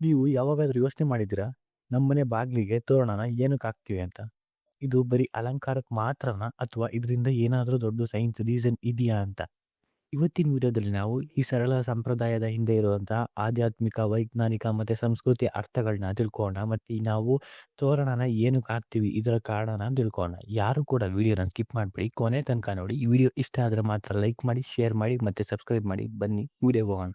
ನೀವು ಯಾವಾಗಾದ್ರೂ ಯೋಚನೆ ಮಾಡಿದ್ದೀರಾ? ನಮ್ಮನೆ ಬಾಗಿಲಿಗೆ ತೋರಣನ ಏನಕ್ಕೆ ಹಾಕ್ತೀವಿ ಅಂತ? ಇದು ಬರೀ ಅಲಂಕಾರಕ್ಕೆ ಮಾತ್ರನಾ ಅಥವಾ ಇದರಿಂದ ಏನಾದರೂ ದೊಡ್ಡ ಸೈನ್ಸ್ ರೀಸನ್ ಇದೆಯಾ ಅಂತ? ಇವತ್ತಿನ ವಿಡಿಯೋದಲ್ಲಿ ನಾವು ಈ ಸರಳ ಸಂಪ್ರದಾಯದ ಹಿಂದೆ ಇರುವಂತಹ ಆಧ್ಯಾತ್ಮಿಕ, ವೈಜ್ಞಾನಿಕ ಮತ್ತೆ ಸಂಸ್ಕೃತಿಯ ಅರ್ಥಗಳನ್ನ ತಿಳ್ಕೊಳ್ಳೋಣ. ಮತ್ತೆ ಈ ನಾವು ತೋರಣನ ಏನಕ್ಕೆ ಹಾಕ್ತೀವಿ ಇದರ ಕಾರಣನ ತಿಳ್ಕೊಳ್ಳೋಣ. ಯಾರು ಕೂಡ ವಿಡಿಯೋನ ಸ್ಕಿಪ್ ಮಾಡಬೇಡಿ, ಕೊನೆ ತನಕ ನೋಡಿ. ಈ ವಿಡಿಯೋ ಇಷ್ಟ ಆದರೆ ಮಾತ್ರ ಲೈಕ್ ಮಾಡಿ, ಶೇರ್ ಮಾಡಿ ಮತ್ತೆ ಸಬ್ಸ್ಕ್ರೈಬ್ ಮಾಡಿ. ಬನ್ನಿ ವಿಡಿಯೋಗೆ ಹೋಗೋಣ.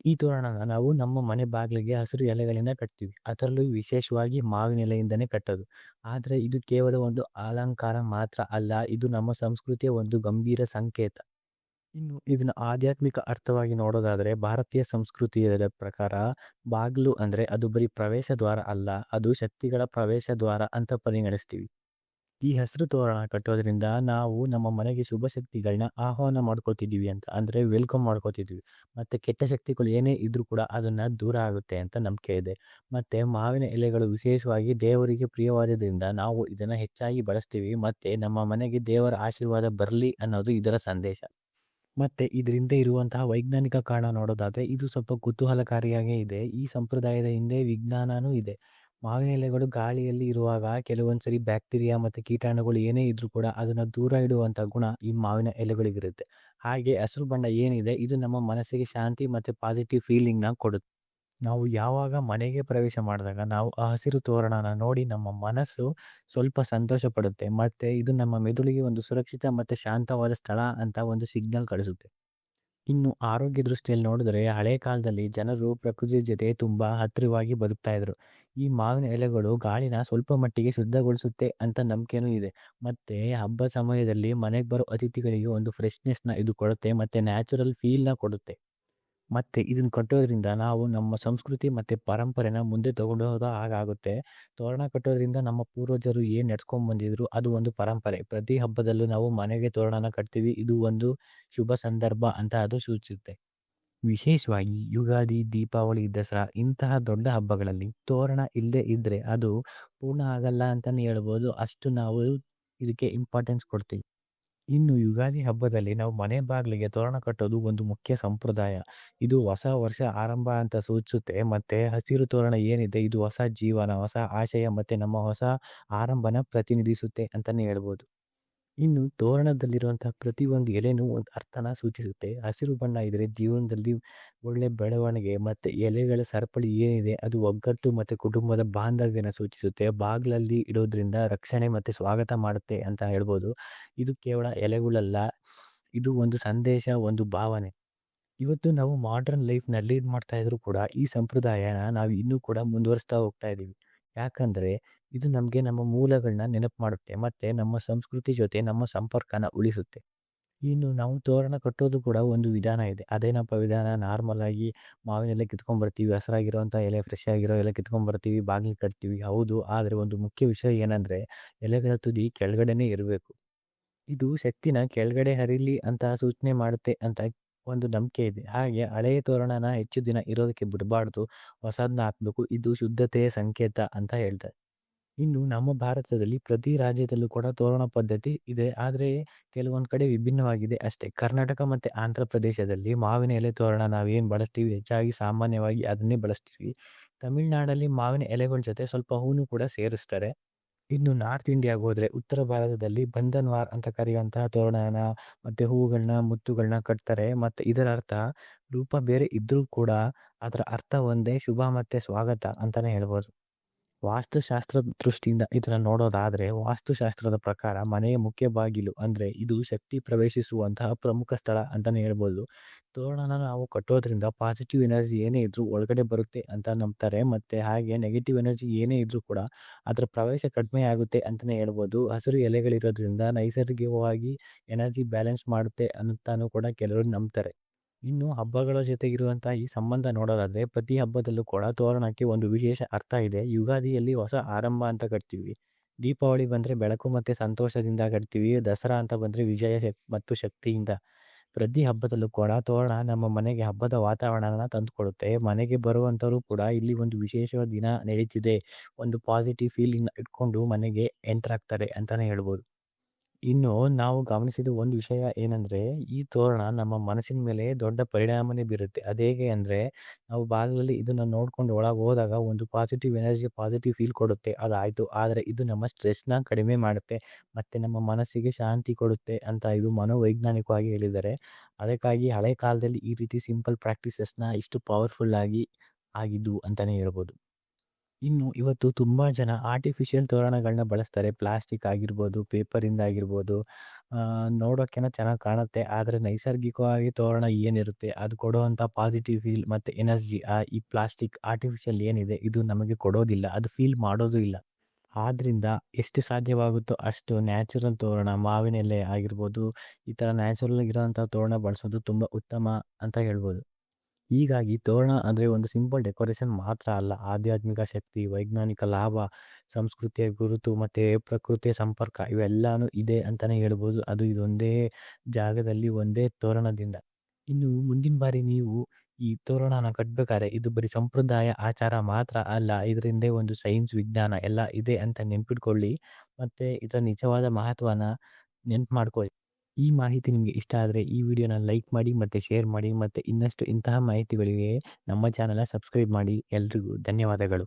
ಈ ತೋರಣನ ನಾವು ನಮ್ಮ ಮನೆ ಬಾಗಿಲಿಗೆ ಹಸಿರು ಎಲೆಗಳಿಂದ ಕಟ್ತೀವಿ. ಅದರಲ್ಲೂ ವಿಶೇಷವಾಗಿ ಮಾವಿನ ಎಲೆಯಿಂದನೇ ಕಟ್ಟೋದು. ಆದರೆ ಇದು ಕೇವಲ ಒಂದು ಅಲಂಕಾರ ಮಾತ್ರ ಅಲ್ಲ, ಇದು ನಮ್ಮ ಸಂಸ್ಕೃತಿಯ ಒಂದು ಗಂಭೀರ ಸಂಕೇತ. ಇನ್ನು ಇದನ್ನ ಆಧ್ಯಾತ್ಮಿಕ ಅರ್ಥವಾಗಿ ನೋಡೋದಾದ್ರೆ, ಭಾರತೀಯ ಸಂಸ್ಕೃತಿಯ ಪ್ರಕಾರ ಬಾಗಿಲು ಅಂದ್ರೆ ಅದು ಬರೀ ಪ್ರವೇಶ ದ್ವಾರ ಅಲ್ಲ, ಅದು ಶಕ್ತಿಗಳ ಪ್ರವೇಶ ದ್ವಾರ ಅಂತ ಪರಿಗಣಿಸ್ತೀವಿ. ಈ ಹಸಿರು ತೋರಣ ಕಟ್ಟೋದ್ರಿಂದ ನಾವು ನಮ್ಮ ಮನೆಗೆ ಶುಭ ಶಕ್ತಿಗಳನ್ನ ಆಹ್ವಾನ ಮಾಡ್ಕೋತಿದೀವಿ ಅಂತ, ಅಂದ್ರೆ ವೆಲ್ಕಮ್ ಮಾಡ್ಕೋತಿದ್ವಿ. ಮತ್ತೆ ಕೆಟ್ಟ ಶಕ್ತಿಗಳು ಏನೇ ಇದ್ರೂ ಕೂಡ ಅದನ್ನ ದೂರ ಆಗುತ್ತೆ ಅಂತ ನಂಬಿಕೆ ಇದೆ. ಮತ್ತೆ ಮಾವಿನ ಎಲೆಗಳು ವಿಶೇಷವಾಗಿ ದೇವರಿಗೆ ಪ್ರಿಯವಾದ್ರಿಂದ ನಾವು ಇದನ್ನ ಹೆಚ್ಚಾಗಿ ಬಳಸ್ತೀವಿ. ಮತ್ತೆ ನಮ್ಮ ಮನೆಗೆ ದೇವರ ಆಶೀರ್ವಾದ ಬರಲಿ ಅನ್ನೋದು ಇದರ ಸಂದೇಶ. ಮತ್ತೆ ಇದರಿಂದ ಇರುವಂತಹ ವೈಜ್ಞಾನಿಕ ಕಾರಣ ನೋಡೋದಾದ್ರೆ, ಇದು ಸ್ವಲ್ಪ ಕುತೂಹಲಕಾರಿಯಾಗೇ ಇದೆ. ಈ ಸಂಪ್ರದಾಯದ ಹಿಂದೆ ವಿಜ್ಞಾನನೂ ಇದೆ. ಮಾವಿನ ಎಲೆಗಳು ಗಾಳಿಯಲ್ಲಿ ಇರುವಾಗ ಕೆಲವೊಂದ್ಸರಿ ಬ್ಯಾಕ್ಟೀರಿಯಾ ಮತ್ತೆ ಕೀಟಾಣುಗಳು ಏನೇ ಇದ್ರೂ ಕೂಡ ಅದನ್ನ ದೂರ ಇಡುವಂತ ಗುಣ ಈ ಮಾವಿನ ಎಲೆಗಳಿಗಿರುತ್ತೆ. ಹಾಗೆ ಹಸಿರು ಬಣ್ಣ ಏನಿದೆ ಇದು ನಮ್ಮ ಮನಸ್ಸಿಗೆ ಶಾಂತಿ ಮತ್ತೆ ಪಾಸಿಟಿವ್ ಫೀಲಿಂಗ್ ನ ಕೊಡುತ್ತೆ. ನಾವು ಯಾವಾಗ ಮನೆಗೆ ಪ್ರವೇಶ ಮಾಡಿದಾಗ ನಾವು ಆ ಹಸಿರು ತೋರಣನ ನೋಡಿ ನಮ್ಮ ಮನಸ್ಸು ಸ್ವಲ್ಪ ಸಂತೋಷ ಪಡುತ್ತೆ. ಮತ್ತೆ ಇದು ನಮ್ಮ ಮೆದುಳಿಗೆ ಒಂದು ಸುರಕ್ಷಿತ ಮತ್ತೆ ಶಾಂತವಾದ ಸ್ಥಳ ಅಂತ ಒಂದು ಸಿಗ್ನಲ್ ಕಳಿಸುತ್ತೆ. ಇನ್ನು ಆರೋಗ್ಯ ದೃಷ್ಟಿಯಲ್ಲಿ ನೋಡಿದ್ರೆ, ಹಳೆ ಕಾಲದಲ್ಲಿ ಜನರು ಪ್ರಕೃತಿ ಜೊತೆ ತುಂಬಾ ಹತ್ತಿರವಾಗಿ ಬದುಕ್ತಾ ಇದ್ರು. ಈ ಮಾವಿನ ಎಲೆಗಳು ಗಾಳಿನ ಸ್ವಲ್ಪ ಮಟ್ಟಿಗೆ ಶುದ್ಧಗೊಳಿಸುತ್ತೆ ಅಂತ ನಂಬಿಕೆನೂ ಇದೆ. ಮತ್ತೆ ಹಬ್ಬ ಸಮಯದಲ್ಲಿ ಮನೆಗೆ ಬರೋ ಅತಿಥಿಗಳಿಗೆ ಒಂದು ಫ್ರೆಶ್ನೆಸ್ ನ ಇದು ಕೊಡುತ್ತೆ ಮತ್ತೆ ನ್ಯಾಚುರಲ್ ಫೀಲ್ ನ ಕೊಡುತ್ತೆ. ಮತ್ತೆ ಇದನ್ನ ಕಟ್ಟೋದ್ರಿಂದ ನಾವು ನಮ್ಮ ಸಂಸ್ಕೃತಿ ಮತ್ತೆ ಪರಂಪರೆನ ಮುಂದೆ ತಗೊಂಡು ಹೋದ ಹಾಗಾಗುತ್ತೆ. ತೋರಣ ಕಟ್ಟೋದ್ರಿಂದ ನಮ್ಮ ಪೂರ್ವಜರು ಏನ್ ನಡ್ಸ್ಕೊಂಡ್ ಬಂದಿದ್ರು ಅದು ಒಂದು ಪರಂಪರೆ. ಪ್ರತಿ ಹಬ್ಬದಲ್ಲೂ ನಾವು ಮನೆಗೆ ತೋರಣನ ಕಟ್ತೀವಿ. ಇದು ಒಂದು ಶುಭ ಸಂದರ್ಭ ಅಂತ ಅದು ಸೂಚಿಸುತ್ತೆ. ವಿಶೇಷವಾಗಿ ಯುಗಾದಿ, ದೀಪಾವಳಿ, ದಸರಾ ಇಂತಹ ದೊಡ್ಡ ಹಬ್ಬಗಳಲ್ಲಿ ತೋರಣ ಇಲ್ಲದೆ ಇದ್ರೆ ಅದು ಪೂರ್ಣ ಆಗಲ್ಲ ಅಂತಾನೆ ಹೇಳ್ಬೋದು. ಅಷ್ಟು ನಾವು ಇದಕ್ಕೆ ಇಂಪಾರ್ಟೆನ್ಸ್ ಕೊಡ್ತೀವಿ. ಇನ್ನು ಯುಗಾದಿ ಹಬ್ಬದಲ್ಲಿ ನಾವು ಮನೆ ಬಾಗಿಲಿಗೆ ತೋರಣ ಕಟ್ಟೋದು ಒಂದು ಮುಖ್ಯ ಸಂಪ್ರದಾಯ. ಇದು ಹೊಸ ವರ್ಷ ಆರಂಭ ಅಂತ ಸೂಚಿಸುತ್ತೆ. ಮತ್ತೆ ಹಸಿರು ತೋರಣ ಏನಿದೆ ಇದು ಹೊಸ ಜೀವನ, ಹೊಸ ಆಶಯ ಮತ್ತೆ ನಮ್ಮ ಹೊಸ ಆರಂಭನ ಪ್ರತಿನಿಧಿಸುತ್ತೆ ಅಂತಾನೆ ಹೇಳ್ಬೋದು. ಇನ್ನು ತೋರಣದಲ್ಲಿರುವಂತಹ ಪ್ರತಿಯೊಂದು ಎಲೆನೂ ಒಂದು ಅರ್ಥನ ಸೂಚಿಸುತ್ತೆ. ಹಸಿರು ಬಣ್ಣ ಇದ್ರೆ ಜೀವನದಲ್ಲಿ ಒಳ್ಳೆ ಬೆಳವಣಿಗೆ, ಮತ್ತೆ ಎಲೆಗಳ ಸರಪಳಿ ಏನಿದೆ ಅದು ಒಗ್ಗಟ್ಟು ಮತ್ತೆ ಕುಟುಂಬದ ಬಾಂಧವ್ಯನ ಸೂಚಿಸುತ್ತೆ. ಬಾಗ್ಲಲ್ಲಿ ಇಡೋದ್ರಿಂದ ರಕ್ಷಣೆ ಮತ್ತೆ ಸ್ವಾಗತ ಮಾಡುತ್ತೆ ಅಂತ ಹೇಳ್ಬೋದು. ಇದು ಕೇವಲ ಎಲೆಗಳಲ್ಲ, ಇದು ಒಂದು ಸಂದೇಶ, ಒಂದು ಭಾವನೆ. ಇವತ್ತು ನಾವು ಮಾಡರ್ನ್ ಲೈಫ್‌ನ ಲೀಡ್ ಮಾಡ್ತಾ ಇದ್ರು ಕೂಡ ಈ ಸಂಪ್ರದಾಯನ ನಾವು ಇನ್ನೂ ಕೂಡ ಮುಂದುವರಿಸ್ತಾ ಹೋಗ್ತಾ ಇದೀವಿ. ಯಾಕಂದ್ರೆ ಇದು ನಮ್ಗೆ ನಮ್ಮ ಮೂಲಗಳನ್ನ ನೆನಪು ಮಾಡುತ್ತೆ ಮತ್ತೆ ನಮ್ಮ ಸಂಸ್ಕೃತಿ ಜೊತೆ ನಮ್ಮ ಸಂಪರ್ಕನ ಉಳಿಸುತ್ತೆ. ಇನ್ನು ನಾವು ತೋರಣ ಕಟ್ಟೋದು ಕೂಡ ಒಂದು ವಿಧಾನ ಇದೆ. ಅದೇನಪ್ಪ ವಿಧಾನ? ನಾರ್ಮಲ್ ಆಗಿ ಮಾವಿನ ಎಲೆ ಕಿತ್ಕೊಂಡ್ ಬರ್ತೀವಿ, ಹಸಿರಾಗಿರುವಂತ ಎಲೆ, ಫ್ರೆಶ್ ಆಗಿರೋ ಎಲೆ ಕಿತ್ಕೊಂಡ್ ಬರ್ತೀವಿ, ಬಾಗಿಲಿಗೆ ಕಟ್ತೀವಿ. ಹೌದು, ಆದ್ರೆ ಒಂದು ಮುಖ್ಯ ವಿಷಯ ಏನಂದ್ರೆ ಎಲೆಗಳ ತುದಿ ಕೆಳಗಡೆನೆ ಇರಬೇಕು. ಇದು ಶಕ್ತಿನ ಕೆಳಗಡೆ ಹರಿಲಿ ಅಂತ ಸೂಚನೆ ಮಾಡುತ್ತೆ ಅಂತ ಒಂದು ನಂಬಿಕೆ ಇದೆ. ಹಾಗೆ ಹಳೆಯ ತೋರಣನ ಹೆಚ್ಚು ದಿನ ಇರೋದಕ್ಕೆ ಬಿಡಬಾರ್ದು, ಹೊಸದನ್ನ ಹಾಕ್ಬೇಕು. ಇದು ಶುದ್ಧತೆಯ ಸಂಕೇತ ಅಂತ ಹೇಳ್ತಾರೆ. ಇನ್ನು ನಮ್ಮ ಭಾರತದಲ್ಲಿ ಪ್ರತಿ ರಾಜ್ಯದಲ್ಲೂ ಕೂಡ ತೋರಣ ಪದ್ಧತಿ ಇದೆ. ಆದ್ರೆ ಕೆಲವೊಂದ್ ಕಡೆ ವಿಭಿನ್ನವಾಗಿದೆ ಅಷ್ಟೇ. ಕರ್ನಾಟಕ ಮತ್ತೆ ಆಂಧ್ರ ಪ್ರದೇಶದಲ್ಲಿ ಮಾವಿನ ಎಲೆ ತೋರಣ ನಾವೇನ್ ಬಳಸ್ತೀವಿ ಹೆಚ್ಚಾಗಿ ಸಾಮಾನ್ಯವಾಗಿ ಅದನ್ನೇ ಬಳಸ್ತೀವಿ. ತಮಿಳ್ನಾಡಲ್ಲಿ ಮಾವಿನ ಎಲೆಗಳ ಜೊತೆ ಸ್ವಲ್ಪ ಹೂನು ಕೂಡ ಸೇರಿಸ್ತಾರೆ. ಇನ್ನು ನಾರ್ತ್ ಇಂಡಿಯಾಗೆ ಹೋದ್ರೆ ಉತ್ತರ ಭಾರತದಲ್ಲಿ ಬಂಧನ್ವಾರ್ ಅಂತ ಕರೆಯುವಂತಹ ತೋರಣನ ಮತ್ತೆ ಹೂವುಗಳನ್ನ, ಮುತ್ತುಗಳನ್ನ ಕಟ್ತಾರೆ. ಮತ್ತೆ ಇದರ ಅರ್ಥ, ರೂಪ ಬೇರೆ ಇದ್ರೂ ಕೂಡ ಅದರ ಅರ್ಥ ಒಂದೇ, ಶುಭ ಮತ್ತೆ ಸ್ವಾಗತ ಅಂತಾನೆ ಹೇಳ್ಬೋದು. ವಾಸ್ತುಶಾಸ್ತ್ರ ದೃಷ್ಟಿಯಿಂದ ಇದನ್ನ ನೋಡೋದಾದ್ರೆ, ವಾಸ್ತುಶಾಸ್ತ್ರದ ಪ್ರಕಾರ ಮನೆಯ ಮುಖ್ಯ ಬಾಗಿಲು ಅಂದ್ರೆ ಇದು ಶಕ್ತಿ ಪ್ರವೇಶಿಸುವಂತಹ ಪ್ರಮುಖ ಸ್ಥಳ ಅಂತಾನೆ ಹೇಳ್ಬೋದು. ತೋರಣನ ನಾವು ಕಟ್ಟೋದ್ರಿಂದ ಪಾಸಿಟಿವ್ ಎನರ್ಜಿ ಏನೇ ಇದ್ರೂ ಒಳಗಡೆ ಬರುತ್ತೆ ಅಂತ ನಂಬ್ತಾರೆ. ಮತ್ತೆ ಹಾಗೆ ನೆಗೆಟಿವ್ ಎನರ್ಜಿ ಏನೇ ಇದ್ರೂ ಕೂಡ ಅದರ ಪ್ರವೇಶ ಕಡಿಮೆ ಆಗುತ್ತೆ ಅಂತಾನೆ ಹೇಳ್ಬೋದು. ಹಸಿರು ಎಲೆಗಳಿರೋದ್ರಿಂದ ನೈಸರ್ಗಿಕವಾಗಿ ಎನರ್ಜಿ ಬ್ಯಾಲೆನ್ಸ್ ಮಾಡುತ್ತೆ ಅಂತಾನೂ ಕೂಡ ಕೆಲವರು ನಂಬ್ತಾರೆ. ಇನ್ನು ಹಬ್ಬಗಳ ಜೊತೆಗಿರುವಂತಹ ಈ ಸಂಬಂಧ ನೋಡೋದಾದ್ರೆ, ಪ್ರತಿ ಹಬ್ಬದಲ್ಲೂ ಕೂಡ ತೋರಣಕ್ಕೆ ಒಂದು ವಿಶೇಷ ಅರ್ಥ ಇದೆ. ಯುಗಾದಿಯಲ್ಲಿ ಹೊಸ ಆರಂಭ ಅಂತ ಕಟ್ತೀವಿ. ದೀಪಾವಳಿ ಬಂದ್ರೆ ಬೆಳಕು ಮತ್ತೆ ಸಂತೋಷದಿಂದ ಕಟ್ತೀವಿ. ದಸರಾ ಅಂತ ಬಂದ್ರೆ ವಿಜಯ ಮತ್ತು ಶಕ್ತಿಯಿಂದ. ಪ್ರತಿ ಹಬ್ಬದಲ್ಲೂ ಕೂಡ ತೋರಣ ನಮ್ಮ ಮನೆಗೆ ಹಬ್ಬದ ವಾತಾವರಣನ ತಂದುಕೊಡುತ್ತೆ. ಮನೆಗೆ ಬರುವಂತವರು ಕೂಡ ಇಲ್ಲಿ ಒಂದು ವಿಶೇಷವಾದ ದಿನ ನಡೀತಿದೆ, ಒಂದು ಪಾಸಿಟಿವ್ ಫೀಲಿಂಗ್ ಇಟ್ಕೊಂಡು ಮನೆಗೆ ಎಂಟರ್ ಆಗ್ತಾರೆ ಅಂತಾನೆ ಹೇಳ್ಬೋದು. ಇನ್ನು ನಾವು ಗಮನಿಸಿದ ಒಂದು ವಿಷಯ ಏನಂದ್ರೆ, ಈ ತೋರಣ ನಮ್ಮ ಮನಸ್ಸಿನ ಮೇಲೆ ದೊಡ್ಡ ಪರಿಣಾಮನೇ ಬೀರುತ್ತೆ. ಅದೇಗೆ ಅಂದ್ರೆ, ನಾವು ಬಾಗಿಲಲ್ಲಿ ಇದನ್ನ ನೋಡ್ಕೊಂಡು ಒಳಗೆ ಹೋದಾಗ ಒಂದು ಪಾಸಿಟಿವ್ ಎನರ್ಜಿ, ಪಾಸಿಟಿವ್ ಫೀಲ್ ಕೊಡುತ್ತೆ. ಅದಾಯ್ತು. ಆದರೆ ಇದು ನಮ್ಮ ಸ್ಟ್ರೆಸ್‌ನ ಕಡಿಮೆ ಮಾಡುತ್ತೆ. ಮತ್ತೆ ನಮ್ಮ ಮನಸ್ಸಿಗೆ ಶಾಂತಿ ಕೊಡುತ್ತೆ ಅಂತ ಇದು ಮನೋವೈಜ್ಞಾನಿಕವಾಗಿ ಹೇಳಿದ್ದಾರೆ. ಅದಕ್ಕಾಗಿ ಹಳೆ ಕಾಲದಲ್ಲಿ ಈ ರೀತಿ ಸಿಂಪಲ್ ಪ್ರಾಕ್ಟೀಸಸ್‌ನ ಇಷ್ಟು ಪವರ್‌ಫುಲ್ ಆಗಿ ಆಗಿದ್ದು ಅಂತಾನೆ ಹೇಳ್ಬೋದು. ಇನ್ನು ಇವತ್ತು ತುಂಬಾ ಜನ ಆರ್ಟಿಫಿಷಿಯಲ್ ತೋರಣಗಳನ್ನ ಬಳಸ್ತಾರೆ. ಪ್ಲಾಸ್ಟಿಕ್ ಆಗಿರ್ಬೋದು, ಪೇಪರಿಂದ ಆಗಿರ್ಬೋದು. ನೋಡೋಕ್ಕೇನೋ ಚೆನ್ನಾಗಿ ಕಾಣುತ್ತೆ. ಆದರೆ ನೈಸರ್ಗಿಕವಾಗಿ ತೋರಣ ಏನಿರುತ್ತೆ ಅದು ಕೊಡುವಂಥ ಪಾಸಿಟಿವ್ ಫೀಲ್ ಮತ್ತು ಎನರ್ಜಿ ಈ ಪ್ಲಾಸ್ಟಿಕ್ ಆರ್ಟಿಫಿಷಿಯಲ್ ಏನಿದೆ ಇದು ನಮಗೆ ಕೊಡೋದಿಲ್ಲ. ಅದು ಫೀಲ್ ಮಾಡೋದು ಇಲ್ಲ. ಆದ್ರಿಂದ ಎಷ್ಟು ಸಾಧ್ಯವಾಗುತ್ತೋ ಅಷ್ಟು ನ್ಯಾಚುರಲ್ ತೋರಣ, ಮಾವಿನ ಎಲೆ ಆಗಿರ್ಬೋದು, ಈ ಥರ ನ್ಯಾಚುರಲ್ ಆಗಿರೋಂಥ ತೋರಣ ಬಳಸೋದು ತುಂಬ ಉತ್ತಮ ಅಂತ ಹೇಳ್ಬೋದು. ಹೀಗಾಗಿ ತೋರಣ ಅಂದರೆ ಒಂದು ಸಿಂಪಲ್ ಡೆಕೋರೇಷನ್ ಮಾತ್ರ ಅಲ್ಲ. ಆಧ್ಯಾತ್ಮಿಕ ಶಕ್ತಿ, ವೈಜ್ಞಾನಿಕ ಲಾಭ, ಸಂಸ್ಕೃತಿಯ ಗುರುತು ಮತ್ತು ಪ್ರಕೃತಿಯ ಸಂಪರ್ಕ ಇವೆಲ್ಲಾನು ಇದೆ ಅಂತಲೇ ಹೇಳ್ಬೋದು. ಅದು ಇದೊಂದೇ ಜಾಗದಲ್ಲಿ ಒಂದೇ ತೋರಣದಿಂದ. ಇನ್ನು ಮುಂದಿನ ಬಾರಿ ನೀವು ಈ ತೋರಣನ ಕಟ್ಬೇಕಾದ್ರೆ ಇದು ಬರೀ ಸಂಪ್ರದಾಯ ಆಚಾರ ಮಾತ್ರ ಅಲ್ಲ. ಇದರ ಹಿಂದೆ ಒಂದು ಸೈನ್ಸ್, ವಿಜ್ಞಾನ ಎಲ್ಲ ಇದೆ ಅಂತ ನೆನ್ಪಿಟ್ಕೊಳ್ಳಿ. ಮತ್ತು ಇದರ ನಿಜವಾದ ಮಹತ್ವನ ನೆನ್ಪು ಮಾಡ್ಕೊಳ್ಳಿ. ಈ ಮಾಹಿತಿ ನಿಮಗೆ ಇಷ್ಟ ಆದರೆ ಈ ವಿಡಿಯೋನ ಲೈಕ್ ಮಾಡಿ ಮತ್ತು ಶೇರ್ ಮಾಡಿ. ಮತ್ತು ಇನ್ನಷ್ಟು ಇಂತಹ ಮಾಹಿತಿಗಳಿಗೆ ನಮ್ಮ ಚಾನಲ್‌ನ ಸಬ್ಸ್ಕ್ರೈಬ್ ಮಾಡಿ. ಎಲ್ರಿಗೂ ಧನ್ಯವಾದಗಳು.